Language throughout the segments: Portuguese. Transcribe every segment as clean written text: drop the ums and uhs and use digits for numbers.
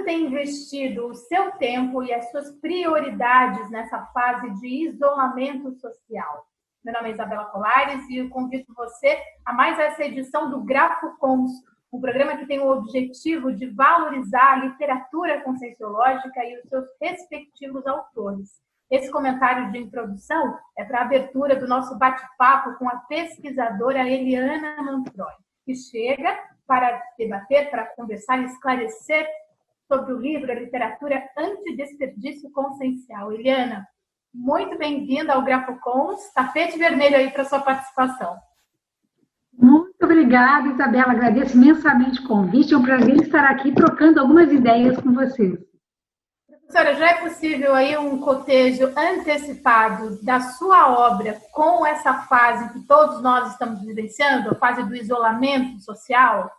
você tem investido o seu tempo e as suas prioridades nessa fase de isolamento social? Meu nome é Isabela Colares e eu convido você a mais essa edição do GrafoCons, um programa que tem o objetivo de valorizar a literatura conscienciológica e os seus respectivos autores. Esse comentário de introdução é para a abertura do nosso bate-papo com a pesquisadora Eliana Manfroy, que chega para debater, para conversar e esclarecer sobre o livro A Literatura Antidesperdício Consciencial. Eliana, muito bem-vinda ao GrafoCons. Tapete vermelho aí para sua participação. Muito obrigada, Isabela. Agradeço imensamente o convite. É um prazer estar aqui trocando algumas ideias com vocês. Professora, já é possível aí um cotejo antecipado da sua obra com essa fase que todos nós estamos vivenciando, a fase do isolamento social?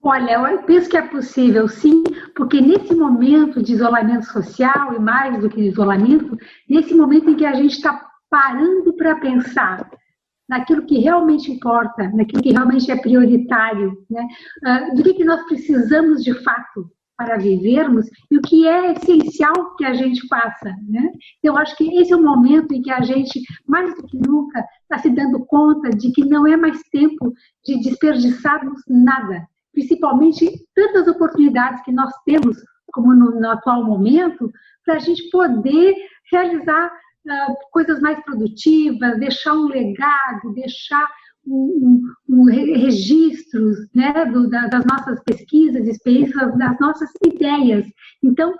Olha, eu penso que é possível, sim, porque nesse momento de isolamento social, e mais do que isolamento, nesse momento em que a gente está parando para pensar naquilo que realmente importa, naquilo que realmente é prioritário, né? Do que nós precisamos de fato para vivermos e o que é essencial que a gente faça, né? Então, eu acho que esse é o momento em que a gente, mais do que nunca, está se dando conta de que não é mais tempo de desperdiçarmos nada, principalmente tantas oportunidades que nós temos, como no atual momento, para a gente poder realizar coisas mais produtivas, deixar um legado, deixar registros, né, das nossas pesquisas, experiências, das nossas ideias. Então,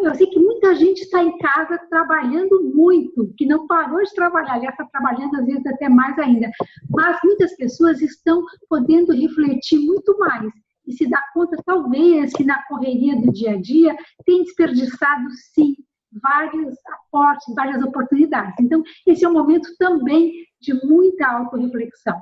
eu sei que muita gente está em casa trabalhando muito, que não parou de trabalhar, já está trabalhando às vezes até mais ainda, mas muitas pessoas estão podendo refletir muito mais e se dar conta, talvez, que na correria do dia a dia tem desperdiçado, sim, vários aportes, várias oportunidades. Então, esse é um momento também de muita autorreflexão.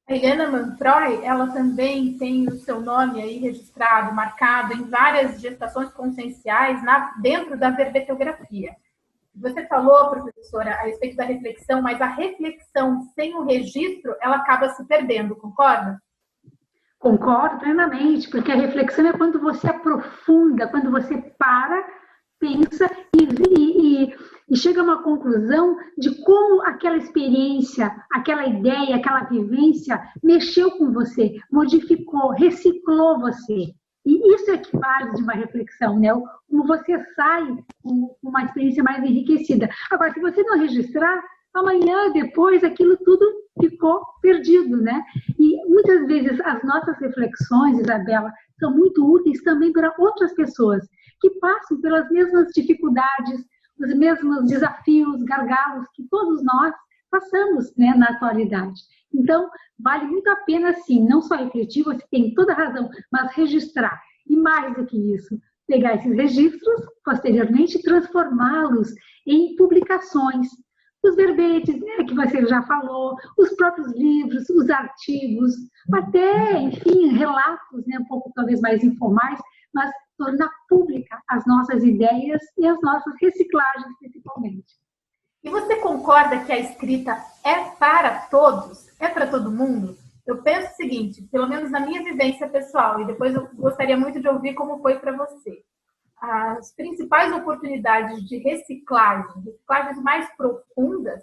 A Eliana Manfroy, ela também tem o seu nome aí registrado, marcado em várias gestações conscienciais dentro da verbetografia. Você falou, professora, a respeito da reflexão, mas a reflexão sem o registro, ela acaba se perdendo, concorda? Concordo plenamente, porque a reflexão é quando você aprofunda, quando você para, pensa e chega a uma conclusão de como aquela experiência, aquela ideia, aquela vivência mexeu com você, modificou, reciclou você. E isso é que faz de uma reflexão, né? Como você sai com uma experiência mais enriquecida. Agora, se você não registrar, amanhã, depois, aquilo tudo ficou perdido, né? E muitas vezes as nossas reflexões, Isabela, são muito úteis também para outras pessoas que passam pelas mesmas dificuldades, os mesmos desafios, gargalos que todos nós passamos, né, na atualidade. Então, vale muito a pena, sim, não só refletir, você tem toda a razão, mas registrar. E mais do que isso, pegar esses registros, posteriormente, transformá-los em publicações. Os verbetes, né, que você já falou, os próprios livros, os artigos, até, enfim, relatos, né, um pouco talvez mais informais, mas tornar pública as nossas ideias e as nossas reciclagens, principalmente. E você concorda que a escrita é para todos? É para todo mundo? Eu penso o seguinte, pelo menos na minha vivência pessoal, e depois eu gostaria muito de ouvir como foi para você. As principais oportunidades de reciclagens mais profundas,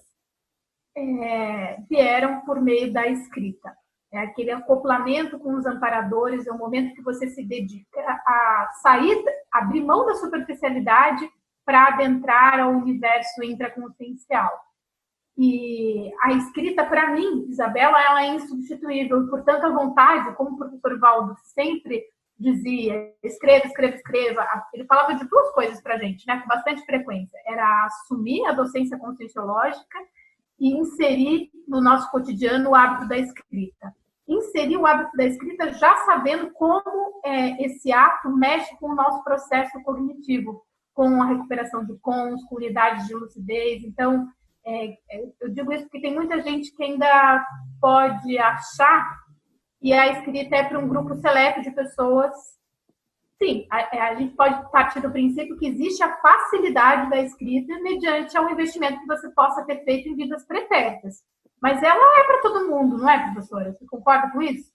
vieram por meio da escrita. É aquele acoplamento com os amparadores, é o momento que você se dedica a sair, abrir mão da superficialidade para adentrar ao universo intraconsciencial. E a escrita, para mim, Isabela, ela é insubstituível. E, portanto, a vontade, como o professor Valdo sempre dizia, escreva, escreva, escreva. Ele falava de duas coisas para a gente, né, com bastante frequência. Era assumir a docência conscienciológica e inserir no nosso cotidiano o hábito da escrita. Inserir o hábito da escrita já sabendo como esse ato mexe com o nosso processo cognitivo, com a recuperação de cons, com unidades de lucidez. Então, eu digo isso porque tem muita gente que ainda pode achar que a escrita é para um grupo seleto de pessoas. Sim, a gente pode partir do princípio que existe a facilidade da escrita mediante ao investimento que você possa ter feito em vidas pretéritas. Mas ela é para todo mundo, não é, professora? Você concorda com isso?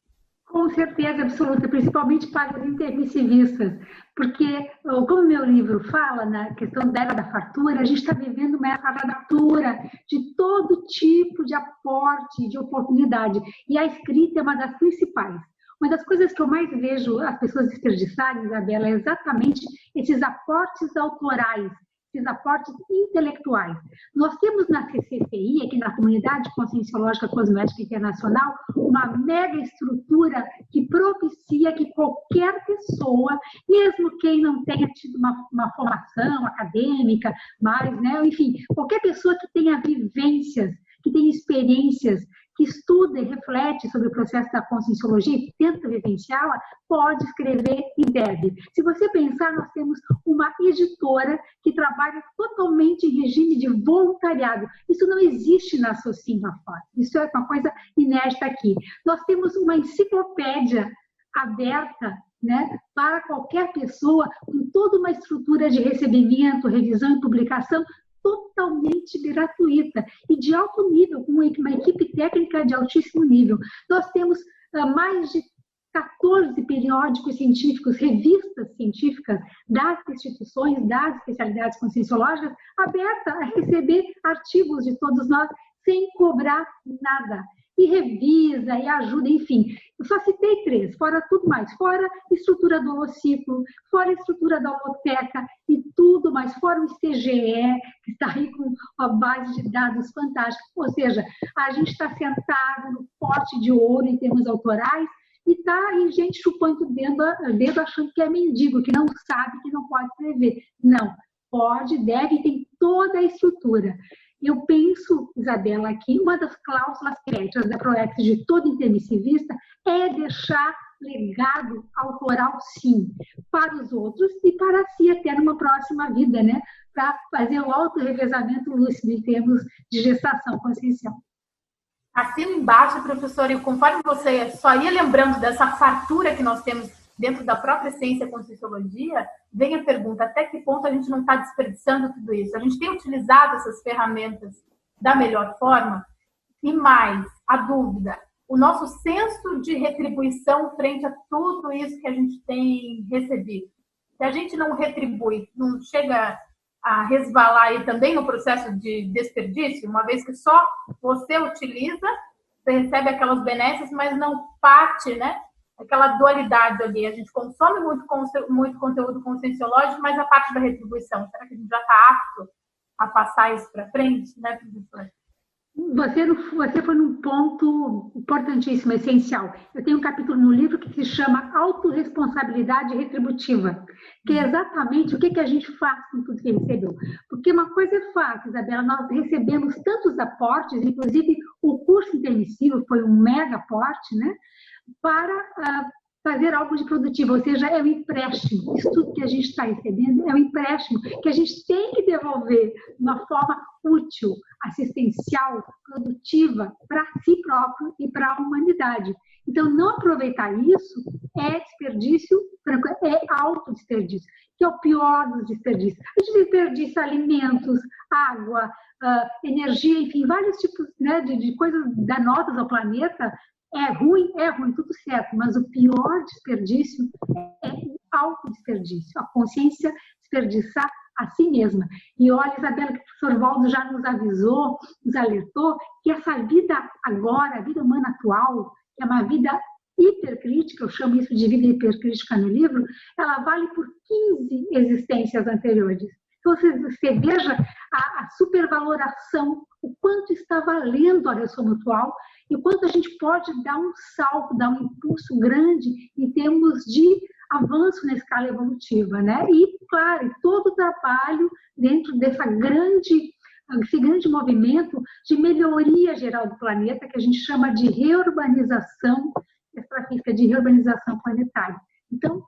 Com certeza absoluta, principalmente para os intermissivistas, porque, como meu livro fala na questão da era da fartura, a gente está vivendo uma era da fartura de todo tipo de aporte, de oportunidade, e a escrita é uma das principais. Uma das coisas que eu mais vejo as pessoas desperdiçarem, Isabela, é exatamente esses aportes autorais, esses aportes intelectuais. Nós temos na CCCI, aqui na Comunidade Conscienciológica Cosmética Internacional, uma mega estrutura que propicia que qualquer pessoa, mesmo quem não tenha tido uma formação acadêmica, mas, né, enfim, qualquer pessoa que tenha vivências, que tenha experiências, que estuda e reflete sobre o processo da conscienciologia e tenta vivenciá-la, pode escrever e deve. Se você pensar, nós temos uma editora que trabalha totalmente em regime de voluntariado. Isso não existe na Socin lá fora. Isso é uma coisa inédita aqui. Nós temos uma enciclopédia aberta, né, para qualquer pessoa, com toda uma estrutura de recebimento, revisão e publicação, totalmente gratuita e de alto nível, com uma equipe técnica de altíssimo nível. Nós temos mais de 14 periódicos científicos, revistas científicas das instituições, das especialidades conscienciológicas, abertas a receber artigos de todos nós sem cobrar nada. E revisa, e ajuda, enfim. Eu só citei 3, fora tudo mais, fora a estrutura do holociclo, fora a estrutura da holoteca e tudo mais, fora o ICGE, que está aí com uma base de dados fantástica. Ou seja, a gente está sentado no pote de ouro em termos autorais e está aí gente chupando dedo achando que é mendigo, que não sabe, que não pode escrever. Não, pode, deve e tem toda a estrutura. Eu penso, Isabela, que uma das cláusulas éticas da PROEX de todo intermissivista é deixar legado autoral, sim, para os outros e para si até numa próxima vida, né? Para fazer o autorrevezamento lúcido em termos de gestação consciencial. Assina embaixo, professora, e conforme você só ia lembrando dessa fartura que nós temos dentro da própria ciência conscienciologia, vem a pergunta, até que ponto a gente não está desperdiçando tudo isso? A gente tem utilizado essas ferramentas da melhor forma? E mais, a dúvida, o nosso senso de retribuição frente a tudo isso que a gente tem recebido. Se a gente não retribui, não chega a resvalar aí também no processo de desperdício, uma vez que só você utiliza, você recebe aquelas benesses, mas não parte, né? Aquela dualidade ali, a gente consome muito conteúdo conscienciológico, mas a parte da retribuição, será que a gente já está apto a passar isso para frente, né, professor? Você foi num ponto importantíssimo, essencial. Eu tenho um capítulo no livro que se chama Autorresponsabilidade Retributiva, que é exatamente o que a gente faz com tudo que recebeu. Porque uma coisa é fácil, Isabela, nós recebemos tantos aportes, inclusive o curso intermissivo foi um mega aporte, né? Para fazer algo de produtivo, ou seja, é um empréstimo. Isso tudo que a gente está recebendo é um empréstimo que a gente tem que devolver de uma forma útil, assistencial, produtiva para si próprio e para a humanidade. Então, não aproveitar isso é desperdício, é autodesperdício, que é o pior dos desperdícios. A gente desperdiça alimentos, água, energia, enfim, vários tipos, né, de coisas danosas ao planeta. É ruim, tudo certo, mas o pior desperdício é o autodesperdício, a consciência desperdiçar a si mesma. E olha, Isabela, que o professor Waldo já nos avisou, nos alertou, que essa vida agora, a vida humana atual, que é uma vida hipercrítica, eu chamo isso de vida hipercrítica no livro, ela vale por 15 existências anteriores. Então, você veja a supervaloração, o quanto está valendo a reação mutual e o quanto a gente pode dar um salto, dar um impulso grande em termos de avanço na escala evolutiva, né? E, claro, todo o trabalho dentro desse grande movimento de melhoria geral do planeta, que a gente chama de reurbanização extrafísica, de reurbanização planetária. Então,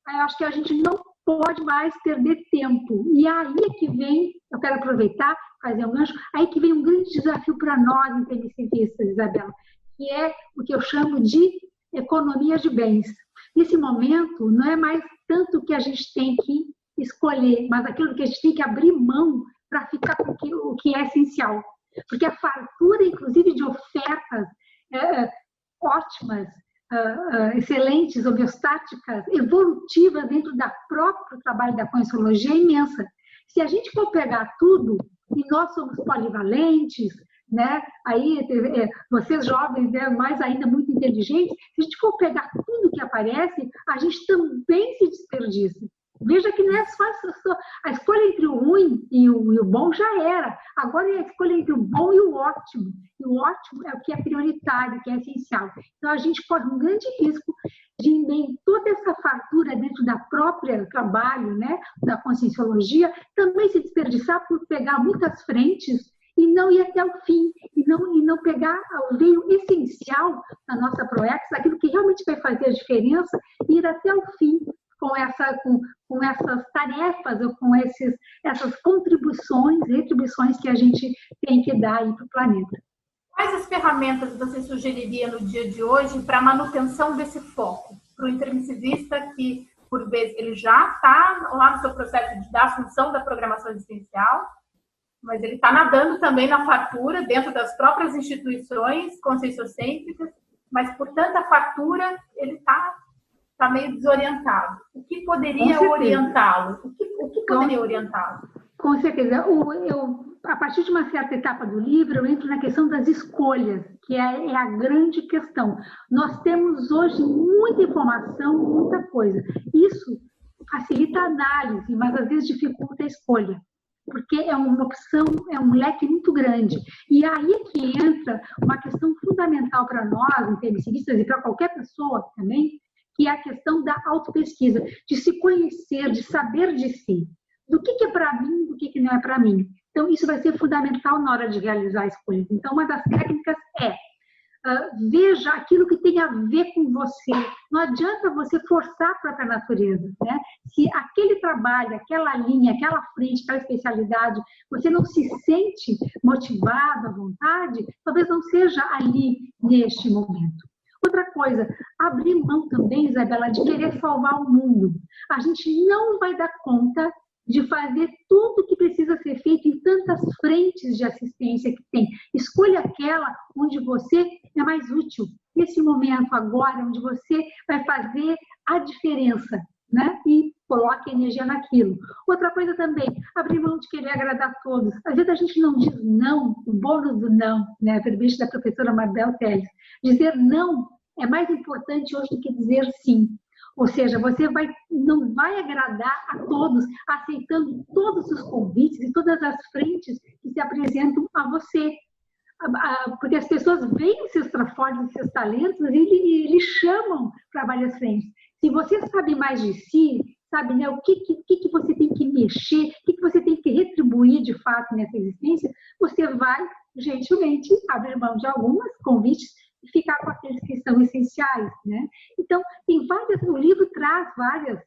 eu acho que a gente não pode mais perder tempo. E aí é que vem, eu quero aproveitar, fazer um gancho, aí que vem um grande desafio para nós, intermissivistas, Isabela, que é o que eu chamo de economia de bens. Nesse momento, não é mais tanto que a gente tem que escolher, mas aquilo que a gente tem que abrir mão para ficar com o que é essencial. Porque a fartura, inclusive, de ofertas ótimas, excelentes, homeostáticas, evolutivas dentro da próprio trabalho da conscienciologia é imensa. Se a gente for pegar tudo, e nós somos polivalentes, né? Aí vocês jovens, né, mais ainda muito inteligentes, se a gente for pegar tudo que aparece, a gente também se desperdiça. Veja que não é só a escolha entre o ruim e o bom já era. Agora é a escolha entre o bom e o ótimo. E o ótimo é o que é prioritário, que é essencial. Então a gente corre um grande risco de, em meio a toda essa fartura dentro da própria trabalho, né, da conscienciologia, também se desperdiçar por pegar muitas frentes e não ir até o fim, e não pegar o veio essencial da nossa ProEx, aquilo que realmente vai fazer a diferença, e ir até o fim com essas tarefas, ou com essas contribuições, retribuições que a gente tem que dar para o planeta. Quais as ferramentas você sugeriria no dia de hoje para a manutenção desse foco? Para o intermissivista que, por vezes, ele já está lá no seu processo da assunção da programação existencial, mas ele está nadando também na fartura, dentro das próprias instituições conscienciocêntricas, mas por tanta fartura, ele está meio desorientado. O que poderia orientá-lo? O que poderia orientá-lo? Com certeza. A partir de uma certa etapa do livro, eu entro na questão das escolhas, que é a grande questão. Nós temos hoje muita informação, muita coisa. Isso facilita a análise, mas às vezes dificulta a escolha, porque é uma opção, é um leque muito grande. E aí que entra uma questão fundamental para nós, intermissivistas, e para qualquer pessoa também, que é a questão da autopesquisa, de se conhecer, de saber de si. Do que é para mim, do que não é para mim. Então, isso vai ser fundamental na hora de realizar escolhas. Então, uma das técnicas é veja aquilo que tem a ver com você. Não adianta você forçar a própria natureza, né? Se aquele trabalho, aquela linha, aquela frente, aquela especialidade, você não se sente motivado, à vontade, talvez não seja ali neste momento. Outra coisa, abrir mão também, Isabela, de querer salvar o mundo. A gente não vai dar conta de fazer tudo o que precisa ser feito em tantas frentes de assistência que tem. Escolha aquela onde você é mais útil, nesse momento agora, onde você vai fazer a diferença, né? E coloque energia naquilo. Outra coisa também, abrir mão de querer agradar a todos. Às vezes a gente não diz não, o bônus do não, né? A verbete da professora Mabel Teles. Dizer não é mais importante hoje do que dizer sim. Ou seja, você não vai agradar a todos, aceitando todos os convites e todas as frentes que se apresentam a você. Porque as pessoas veem seus trafores, seus talentos, e eles chamam para várias frentes. Se você sabe mais de si, sabe, né, o que você tem que mexer, o que você tem que retribuir de fato nessa existência, você vai, gentilmente, abrir mão de alguns convites e ficar com aqueles que são essenciais, né? Então, tem o livro traz várias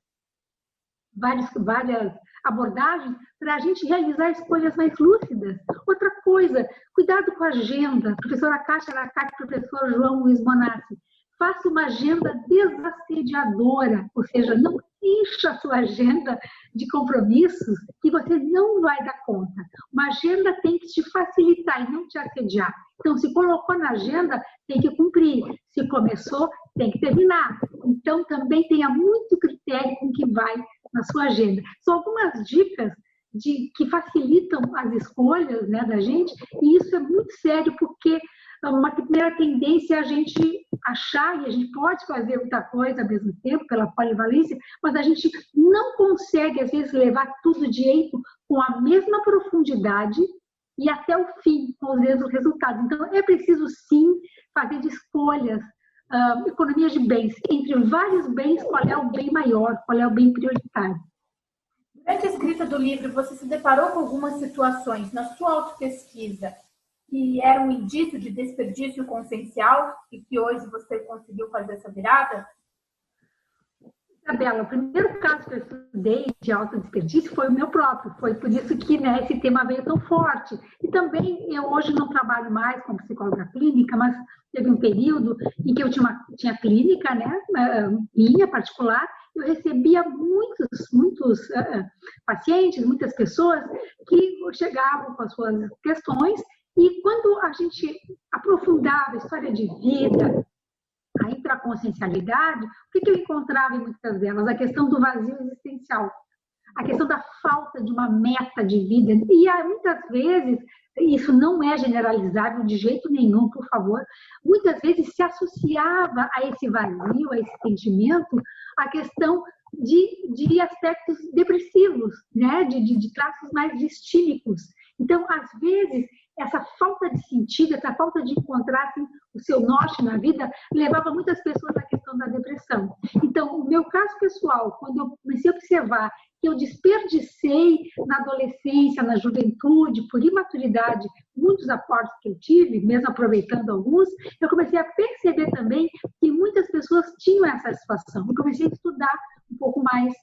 abordagens para a gente realizar escolhas mais lúcidas. Outra coisa, cuidado com a agenda. Professora Kátia Aracati, professor João Luiz Bonassi, faça uma agenda desassediadora, ou seja, não encha a sua agenda de compromissos que você não vai dar conta. Uma agenda tem que te facilitar e não te assediar. Então, se colocou na agenda, tem que cumprir. Se começou, tem que terminar. Então, também tenha muito critério com que vai na sua agenda. São algumas dicas que facilitam as escolhas, né, da gente, e isso é muito sério, porque uma primeira tendência é a gente achar, e a gente pode fazer muita coisa ao mesmo tempo, pela polivalência, mas a gente não consegue, às vezes, levar tudo direito com a mesma profundidade e até o fim, com os mesmos resultados. Então, é preciso, sim, fazer de escolhas, economia de bens. Entre vários bens, qual é o bem maior, qual é o bem prioritário? Durante a escrita do livro, você se deparou com algumas situações na sua autopesquisa que era um indício de desperdício consciencial e que hoje você conseguiu fazer essa virada? Isabela, o primeiro caso que eu estudei de autodesperdício foi o meu próprio, foi por isso que, né, esse tema veio tão forte. E também, eu hoje não trabalho mais como psicóloga clínica, mas teve um período em que eu tinha clínica, né, minha particular, eu recebia muitos pacientes, muitas pessoas que chegavam com as suas questões, e quando a gente aprofundava a história de vida, aí para a consciencialidade, o que eu encontrava em muitas delas? A questão do vazio existencial, a questão da falta de uma meta de vida. E muitas vezes, isso não é generalizável de jeito nenhum, por favor, muitas vezes se associava a esse vazio, a esse sentimento, a questão de aspectos depressivos, né? de traços mais distímicos. Então, às vezes, essa falta de sentido, essa falta de encontrar assim, o seu norte na vida, levava muitas pessoas à questão da depressão. Então, o meu caso pessoal, quando eu comecei a observar que eu desperdicei na adolescência, na juventude, por imaturidade, muitos aportes que eu tive, mesmo aproveitando alguns, eu comecei a perceber também que muitas pessoas tinham essa situação. Eu comecei a estudar um pouco mais,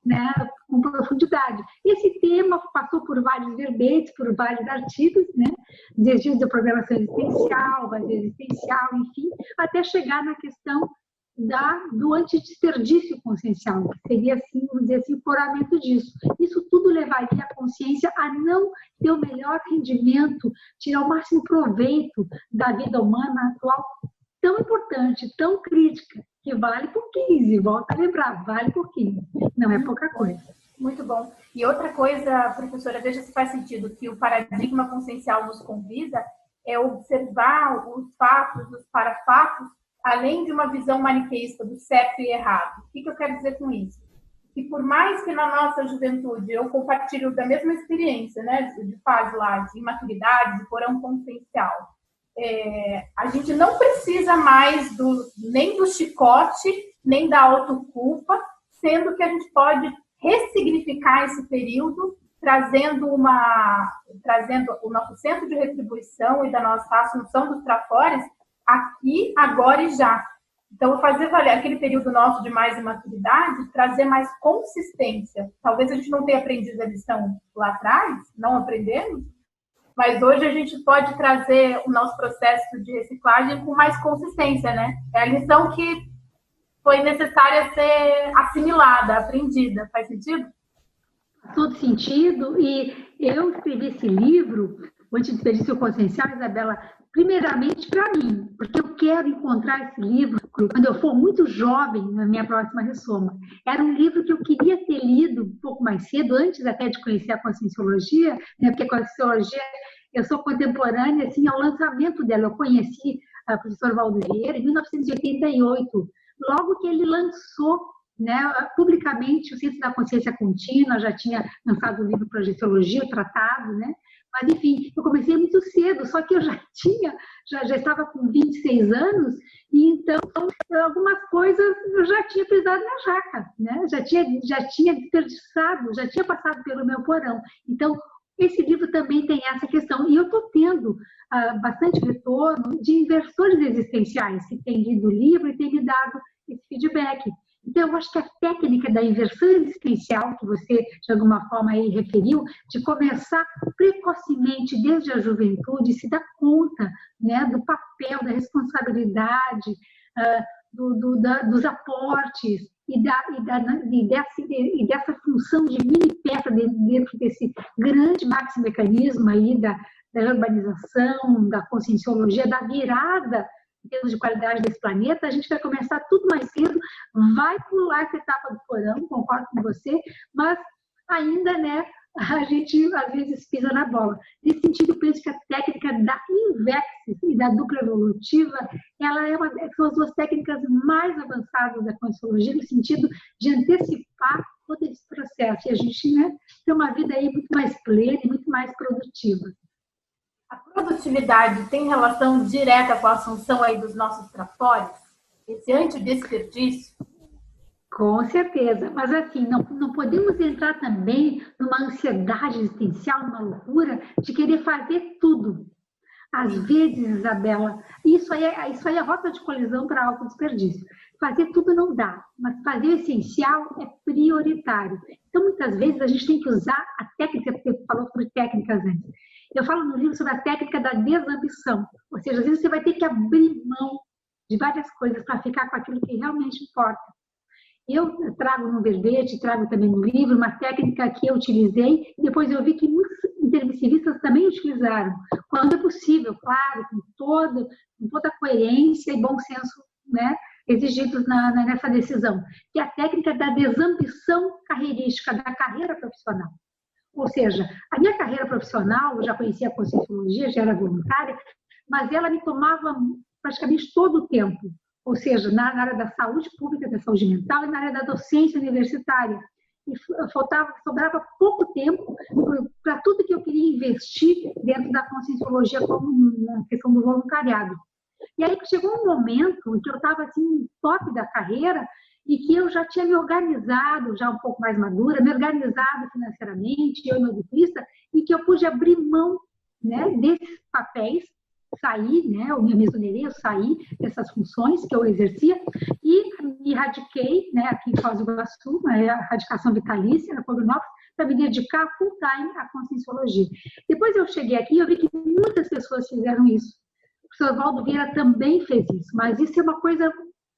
né, com profundidade. Esse tema passou por vários verbetes, por vários artigos, né, desde a programação existencial, vazio existencial, enfim, até chegar na questão do antidesperdício consciencial, que seria, assim, vamos dizer assim, o foramento disso. Isso tudo levaria a consciência a não ter o melhor rendimento, tirar o máximo proveito da vida humana atual, tão importante, tão crítica, que vale por 15, volta a lembrar, vale por 15, não é pouca coisa. Muito bom. E outra coisa, professora, veja se faz sentido, que o paradigma consciencial nos convida é observar os fatos, os parafatos, além de uma visão maniqueísta do certo e errado. O que eu quero dizer com isso? Que por mais que na nossa juventude eu compartilho da mesma experiência, né, de fase lá, de imaturidade, de porão consciencial, a gente não precisa mais nem do chicote, nem da autoculpa, sendo que a gente pode ressignificar esse período, trazendo o nosso centro de retribuição e da nossa assunção dos trafores aqui, agora e já. Então, fazer valer aquele período nosso de mais imaturidade, trazer mais consistência. Talvez a gente não tenha aprendido a lição lá atrás, não aprendemos, mas hoje a gente pode trazer o nosso processo de reciclagem com mais consistência, né? É a lição que foi necessária ser assimilada, aprendida. Faz sentido? Todo sentido. E eu escrevi esse livro, o Antidesperdício Consciencial, Isabela, primeiramente para mim, porque eu quero encontrar esse livro quando eu for muito jovem, na minha próxima ressoma. Era um livro que eu queria ter lido um pouco mais cedo, antes até de conhecer a Conscienciologia, né? Porque a Conscienciologia, eu sou contemporânea assim, ao lançamento dela. Eu conheci o professor Valdo Vieira em 1988, logo que ele lançou, né, publicamente o Ciência da Consciência Contínua, já tinha lançado o livro Projeciologia, o tratado, né? Mas, enfim, eu comecei muito cedo, só que eu já estava com 26 anos, e então, algumas coisas eu já tinha pisado na jaca, né? Já tinha desperdiçado, já tinha passado pelo meu porão. Então, esse livro também tem essa questão. E eu estou tendo bastante retorno de inversores existenciais que têm lido o livro e têm me dado esse feedback. Então, eu acho que a técnica da inversão existencial, que você, de alguma forma, aí referiu, de começar precocemente, desde a juventude, se dar conta, né, do papel, da responsabilidade, dos aportes e dessa função de mini peça dentro desse grande maxi-mecanismo aí da urbanização, da conscienciologia, da virada em termos de qualidade desse planeta. A gente vai começar tudo mais cedo, vai pular essa etapa do porão, concordo com você, mas ainda, né, a gente às vezes pisa na bola. Nesse sentido, eu penso que a técnica da Invexis e da dupla evolutiva, são as duas técnicas mais avançadas da conscienciologia, no sentido de antecipar todo esse processo e a gente, né, ter uma vida aí muito mais plena e muito mais produtiva. A produtividade tem relação direta com a assunção aí dos nossos trafores? Esse antidesperdício? Com certeza, mas assim, não podemos entrar também numa ansiedade existencial, numa loucura de querer fazer tudo. Às vezes, Isabela, isso aí é rota de colisão para autodesperdício. Fazer tudo não dá, mas fazer o essencial é prioritário. Então, muitas vezes, a gente tem que usar a técnica, porque você falou sobre técnicas antes. Eu falo no livro sobre a técnica da desambição, ou seja, às vezes você vai ter que abrir mão de várias coisas para ficar com aquilo que realmente importa. Eu trago no verbete, trago também no livro uma técnica que eu utilizei e depois eu vi que muitos intermissivistas também utilizaram, quando é possível, claro, com toda coerência e bom senso, né, exigidos nessa decisão, que é a técnica da desambição carreirística, da carreira profissional. Ou seja, a minha carreira profissional, eu já conhecia a Conscienciologia, já era voluntária, mas ela me tomava praticamente todo o tempo. Ou seja, na área da saúde pública, da saúde mental e na área da docência universitária. E sobrava pouco tempo para tudo que eu queria investir dentro da Conscienciologia como na questão do voluntariado. E aí chegou um momento em que eu estava assim, no top da carreira e que eu já tinha me organizado, já um pouco mais madura, me organizado financeiramente, eu e meu dentista, e que eu pude abrir mão, né, desses papéis, sair, né, a minha mesoneria, eu saí dessas funções que eu exercia e me radiquei, né, aqui em Foz do Iguaçu, a radicação vitalícia na Cognópolis, para me dedicar full time à Conscienciologia. Depois eu cheguei aqui e eu vi que muitas pessoas fizeram isso. O professor Valdo Vieira também fez isso, mas isso é uma coisa,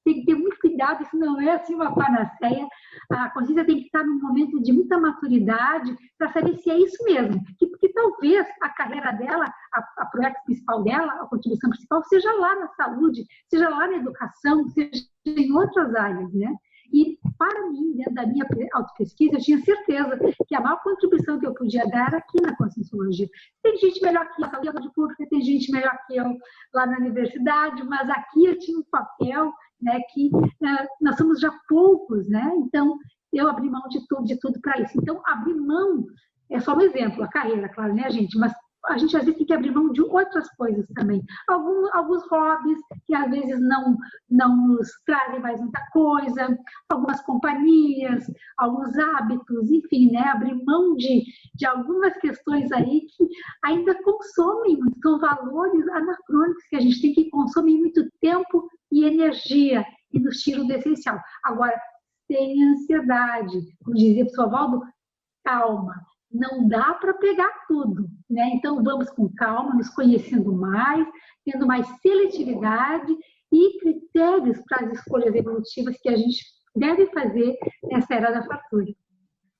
tem que ter muito cuidado, isso não é assim uma panaceia. A consciência tem que estar num momento de muita maturidade para saber se é isso mesmo. Porque talvez a carreira dela, a projeto principal dela, a contribuição principal, seja lá na saúde, seja lá na educação, seja em outras áreas, né? E, para mim, dentro da minha autopesquisa, eu tinha certeza que a maior contribuição que eu podia dar era aqui na Conscienciologia. Tem gente melhor que eu na saúde pública, tem gente melhor que eu lá na universidade, mas aqui eu tinha um papel, né, que nós somos já poucos, né? Então, eu abri mão de tudo para isso. Então, abrir mão é só um exemplo, a carreira, claro, né, gente? Mas a gente às vezes tem que abrir mão de outras coisas também. Alguns hobbies que às vezes não nos trazem mais muita coisa, algumas companhias, alguns hábitos, enfim, né? Abrir mão de algumas questões aí que ainda consomem muito, são valores anacrônicos que a gente tem que consumir muito tempo e energia e nos tiram do essencial. Agora, sem ansiedade, como dizia o professor Valdo, calma. Não dá para pegar tudo, né? Então, vamos com calma, nos conhecendo mais, tendo mais seletividade e critérios para as escolhas evolutivas que a gente deve fazer nessa era da fartura.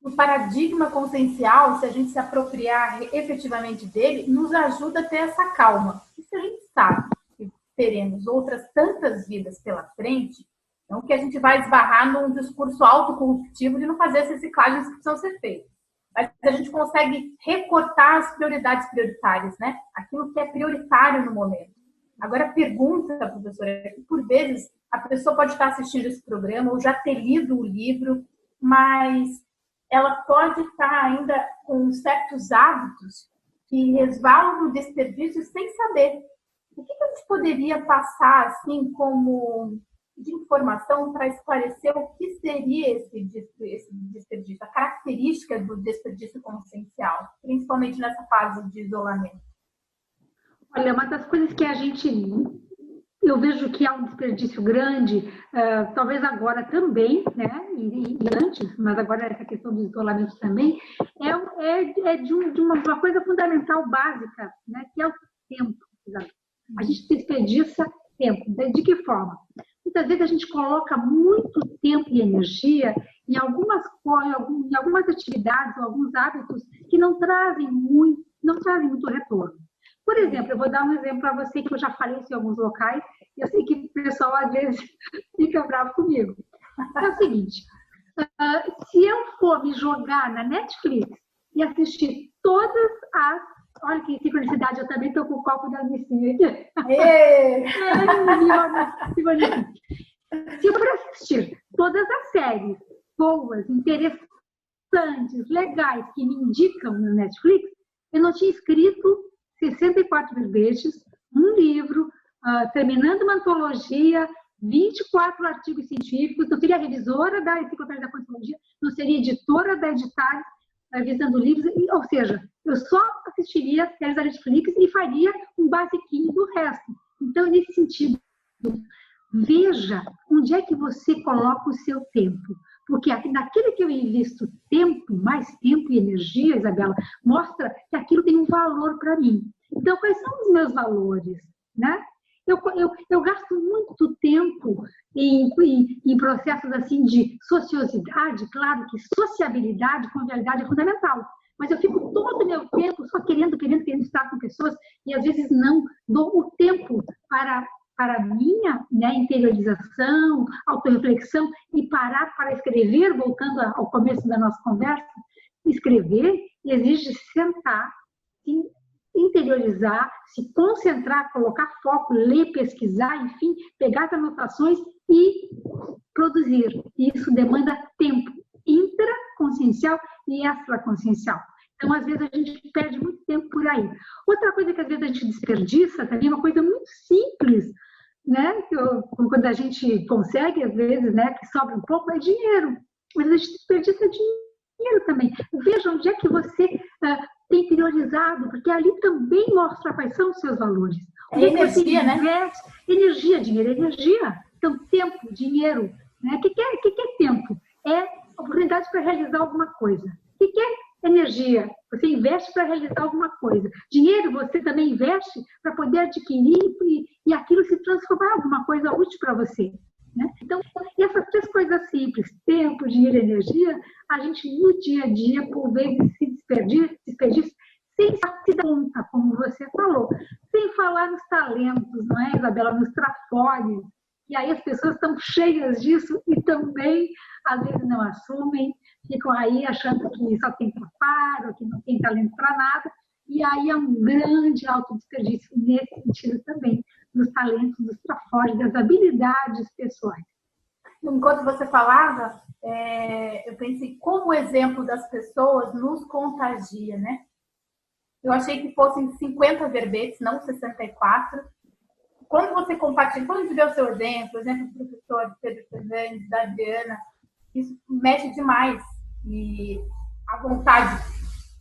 O paradigma consciencial, se a gente se apropriar efetivamente dele, nos ajuda a ter essa calma. E se a gente sabe que teremos outras tantas vidas pela frente, então que a gente vai esbarrar num discurso autocorruptivo de não fazer as reciclagens que precisam ser feitas. Mas a gente consegue recortar as prioridades prioritárias, né? Aquilo que é prioritário no momento. Agora, a pergunta, professora, é que por vezes a pessoa pode estar assistindo esse programa ou já ter lido o livro, mas ela pode estar ainda com certos hábitos que resvalam no desperdício sem saber. O que a gente poderia passar, assim, como de informação para esclarecer o que seria esse desperdício, a característica do desperdício consciencial, principalmente nessa fase de isolamento? Olha, uma das coisas que eu vejo que há um desperdício grande, talvez agora também, né, e antes, mas agora essa questão do isolamento também, é de uma coisa fundamental, básica, né, que é o tempo. A gente desperdiça tempo. De que forma? Muitas vezes a gente coloca muito tempo e energia em algumas atividades ou alguns hábitos que não trazem muito retorno. Por exemplo, eu vou dar um exemplo para você que eu já falei isso em alguns locais e eu sei que o pessoal às vezes fica bravo comigo. É o seguinte, se eu for me jogar na Netflix e assistir todas as... Olha que sincronicidade, eu também estou com o copo da Anicinha aqui. Se eu for assistir todas as séries boas, interessantes, legais, que me indicam no Netflix, eu não tinha escrito 64 verbetes, um livro, terminando uma antologia, 24 artigos científicos, não seria revisora da Enciclopédia da Conscienciologia, não seria editora da Editares, revisando livros, ou seja, eu só assistiria séries da Netflix e faria um basiquinho do resto. Então, nesse sentido, veja onde é que você coloca o seu tempo. Porque naquele que eu invisto tempo, mais tempo e energia, Isabela, mostra que aquilo tem um valor para mim. Então, quais são os meus valores, né? Eu gasto muito tempo em processos assim de sociosidade, claro que sociabilidade, convivialidade é fundamental, mas eu fico todo o meu tempo só querendo estar com pessoas e às vezes não dou o tempo para para a minha, né, interiorização, autorreflexão e parar para escrever, voltando ao começo da nossa conversa, escrever exige sentar, interiorizar, se concentrar, colocar foco, ler, pesquisar, enfim, pegar as anotações e produzir. Isso demanda tempo intraconsciencial e extraconsciencial. Então, às vezes, a gente perde muito tempo por aí. Outra coisa que, às vezes, a gente desperdiça também, uma coisa muito simples, né? Quando a gente consegue, às vezes, né, que sobra um pouco, é dinheiro. Mas a gente desperdiça dinheiro também. Veja onde é que você tem priorizado, porque ali também mostra quais são os seus valores. É energia, né? Energia, dinheiro, energia. Então, tempo, dinheiro. Né? O que é tempo? É oportunidade para realizar alguma coisa. O que é energia? Você investe para realizar alguma coisa. Dinheiro você também investe para poder adquirir e aquilo se transformar em alguma coisa útil para você. Né? Então, essas três coisas simples, tempo, dinheiro e energia, a gente no dia a dia, por vezes, se desperdiça sem se dar conta, como você falou. Sem falar nos talentos, não é, Isabela? Nos trafores. E aí as pessoas estão cheias disso e também, às vezes, não assumem, ficam aí achando que só tem preparo, que não tem talento para nada, e aí é um grande autodesperdício nesse sentido também, dos talentos, dos trafores, das habilidades pessoais. Enquanto você falava, eu pensei como o exemplo das pessoas nos contagia, né? Eu achei que fossem 50 verbetes, não 64. Quando você compartilha, quando a gente vê o seu exemplo, o exemplo do professor Pedro Fernandes, da Adriana, isso mexe demais. E a vontade,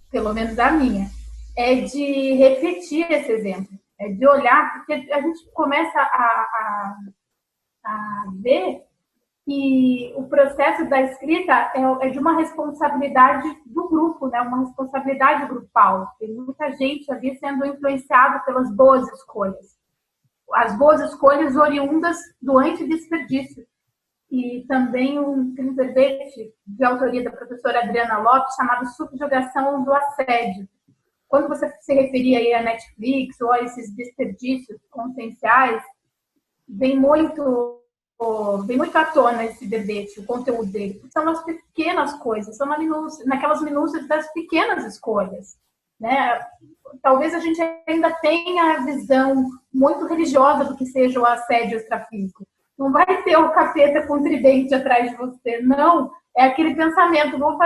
pelo menos a minha, é de repetir esse exemplo, é de olhar, porque a gente começa a ver que o processo da escrita é de uma responsabilidade do grupo, né? Uma responsabilidade grupal. Tem muita gente ali sendo influenciada pelas boas escolhas. As boas escolhas oriundas do antidesperdício. E também um verbete de autoria da professora Adriana Lopes, chamado Subjugação do Assédio. Quando você se referia aí à Netflix ou a esses desperdícios conscienciais, vem muito à tona esse verbete, o conteúdo dele. São as pequenas coisas, são naquelas minúcias das pequenas escolhas. Né? Talvez a gente ainda tenha a visão muito religiosa do que seja o assédio extrafísico. Não vai ter o capeta com tridente atrás de você, não. É aquele pensamento, vou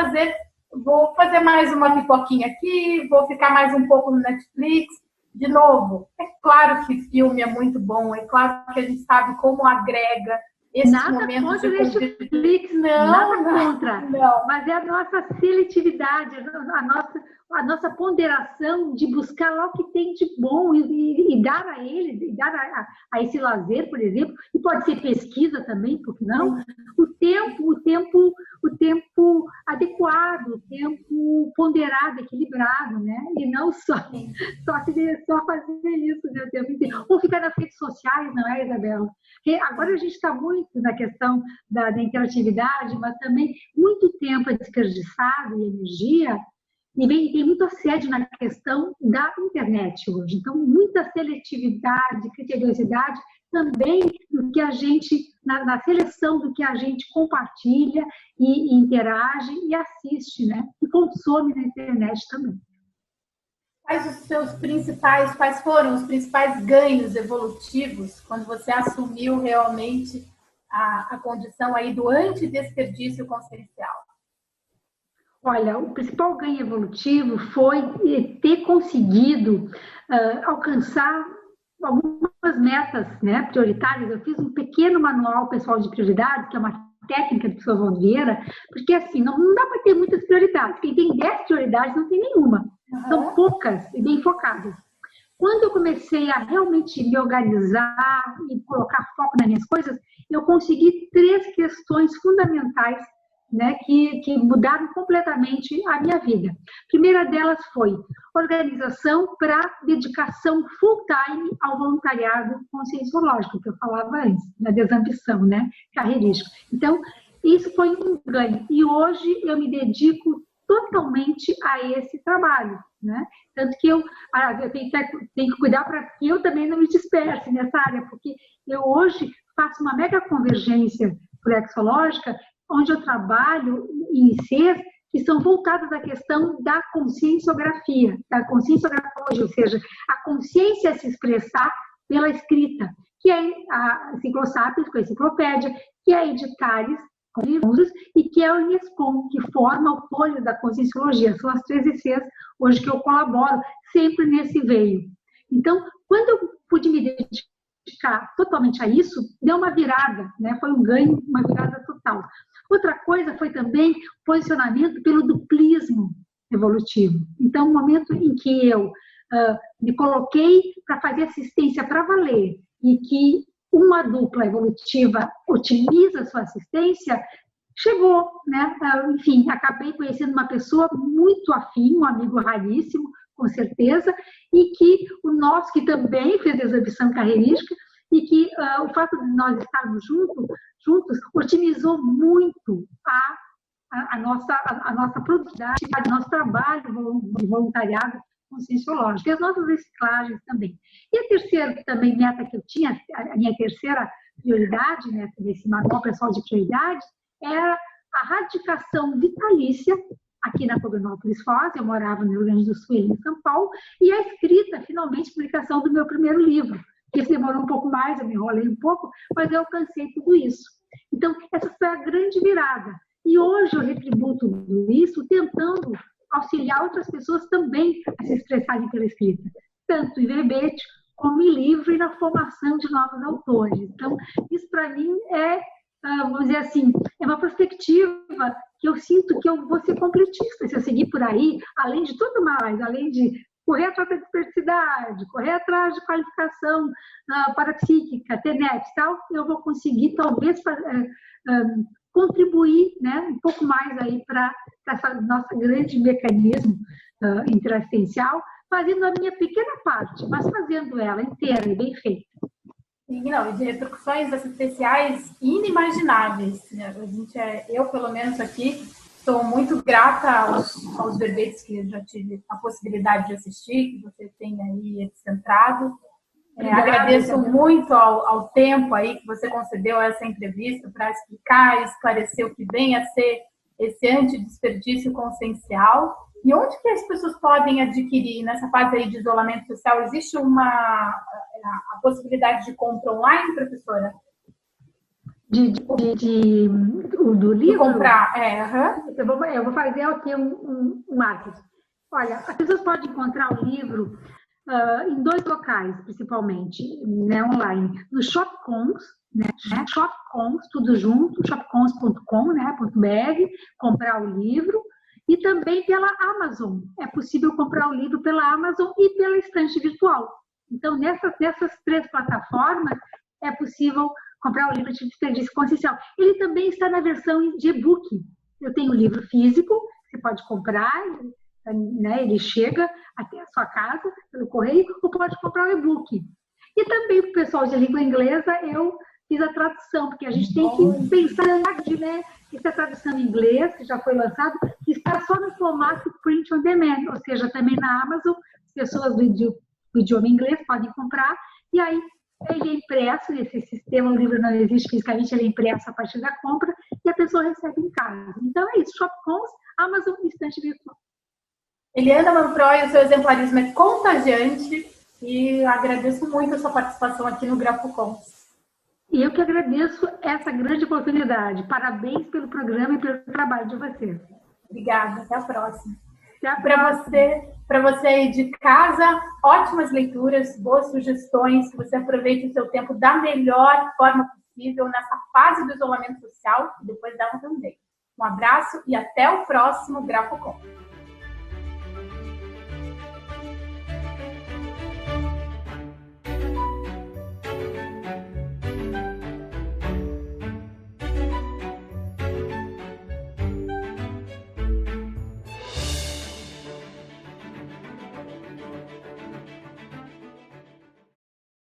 fazer mais uma pipoquinha aqui, vou ficar mais um pouco no Netflix. De novo, é claro que filme é muito bom, é claro que a gente sabe como agrega esses nada momentos contra de Netflix, nada contra. Não. Mas é a nossa seletividade, a nossa ponderação de buscar lá o que tem de bom e dar a ele, dar a esse lazer, por exemplo, e pode ser pesquisa também, por que não? O tempo adequado, o tempo ponderado, equilibrado, né? E não só fazer isso, né, o tempo inteiro. Ou ficar nas redes sociais, não é, Isabela? Agora a gente está muito na questão da interatividade, mas também muito tempo é desperdiçado e energia, e tem muito assédio na questão da internet hoje. Então, muita seletividade, criteriosidade também do que a gente, na seleção do que a gente compartilha e interage e assiste, né? E consome na internet também. Quais foram os principais ganhos evolutivos quando você assumiu realmente a condição aí do antidesperdício consciencial? Olha, o principal ganho evolutivo foi ter conseguido alcançar algumas metas, né, prioritárias. Eu fiz um pequeno manual pessoal de prioridades, que é uma técnica do professor Valdo Vieira, porque assim, não dá para ter muitas prioridades. Quem tem 10 prioridades não tem nenhuma. São poucas e bem focadas. Quando eu comecei a realmente me organizar e colocar foco nas minhas coisas, eu consegui 3 questões fundamentais, né, que mudaram completamente a minha vida. A primeira delas foi organização para dedicação full time ao voluntariado conscienciológico, que eu falava antes, da desambição, né, carreirística. Então, isso foi um ganho. E hoje eu me dedico totalmente a esse trabalho. né? Tanto que eu tenho que cuidar para que eu também não me disperse nessa área, porque eu hoje faço uma mega convergência flexológica, onde eu trabalho em ICs que são voltadas à questão da conscienciografia, da conscienciografologia, ou seja, a consciência se expressar pela escrita, que é a Enciclosapiens, com a enciclopédia, que é a Editares, com livros, e que é o INESCOM, que forma o folho da conscienciologia. São as 3 ICs hoje que eu colaboro, sempre nesse veio. Então, quando eu pude me dedicar totalmente a isso, deu uma virada, né? Foi um ganho, uma virada total. Outra coisa foi também o posicionamento pelo duplismo evolutivo. Então, o momento em que eu me coloquei para fazer assistência para valer e que uma dupla evolutiva otimiza a sua assistência, chegou, né? Enfim, acabei conhecendo uma pessoa muito afim, um amigo raríssimo, com certeza, e que o nosso, que também fez execução carreirística, e que o fato de nós estarmos juntos otimizou muito a nossa produtividade, o nosso trabalho de voluntariado conscienciológico, e as nossas reciclagens também. E a terceira também meta que eu tinha, a minha terceira prioridade, né, desse manual pessoal de prioridades, era a radicação vitalícia aqui na Cognópolis Foz. Eu morava no Rio Grande do Sul e em São Paulo, e a escrita, finalmente, publicação do meu primeiro livro, que demorou um pouco mais, eu me enrolei um pouco, mas eu alcancei tudo isso. Então, essa foi a grande virada. E hoje eu retribuo tudo isso tentando auxiliar outras pessoas também a se expressarem pela escrita, tanto em verbete, como em livro e na formação de novos autores. Então, isso para mim é, vamos dizer assim, é uma perspectiva que eu sinto que eu vou ser completista se eu seguir por aí, além de tudo mais, além de correr atrás da diversidade, correr atrás de qualificação parapsíquica, TENEPS e tal, eu vou conseguir talvez contribuir, né, um pouco mais aí para essa nossa grande mecanismo interassistencial, fazendo a minha pequena parte, mas fazendo ela inteira e bem feita. Sim, não, e de repercussões assistenciais inimagináveis. Né? Eu, pelo menos aqui, sou muito grata aos verbetes que eu já tive a possibilidade de assistir, que você tem aí centrado. Agradeço muito ao tempo aí que você concedeu essa entrevista para explicar e esclarecer o que vem a ser esse antidesperdício consciencial. E onde que as pessoas podem adquirir, nessa fase aí de isolamento social, existe a possibilidade de compra online, professora? Do livro? De comprar, Eu vou fazer aqui um marketing. Olha, as pessoas podem encontrar o livro em 2 locais, principalmente, né, online. No Shopcons, né, Shopcons, tudo junto, shopcons.com, né, .br, comprar o livro. E também pela Amazon. É possível comprar o livro pela Amazon e pela estante virtual. Então, nessas 3 plataformas, é possível comprar o livro de desperdício consciencial. Ele também está na versão de e-book. Eu tenho o livro físico, você pode comprar, né, ele chega até a sua casa pelo correio, ou pode comprar o e-book. E também para o pessoal de língua inglesa, eu fiz a tradução, porque a gente tem que pensar, né? Essa tradução em inglês, que já foi lançado, que está só no formato print on demand, ou seja, também na Amazon, as pessoas do idioma inglês podem comprar, e aí ele é impresso, esse sistema, o livro não existe fisicamente, ele é impresso a partir da compra, e a pessoa recebe em casa. Então é isso, Shopcons, Amazon e estante virtual. Eliana Manfroy, o seu exemplarismo é contagiante, e agradeço muito a sua participação aqui no GrafoCons. E eu que agradeço essa grande oportunidade. Parabéns pelo programa e pelo trabalho de vocês. Obrigada. Até a próxima. Para você aí de casa, ótimas leituras, boas sugestões, que você aproveite o seu tempo da melhor forma possível nessa fase do isolamento social e depois dela também. Um abraço e até o próximo GrafoCons.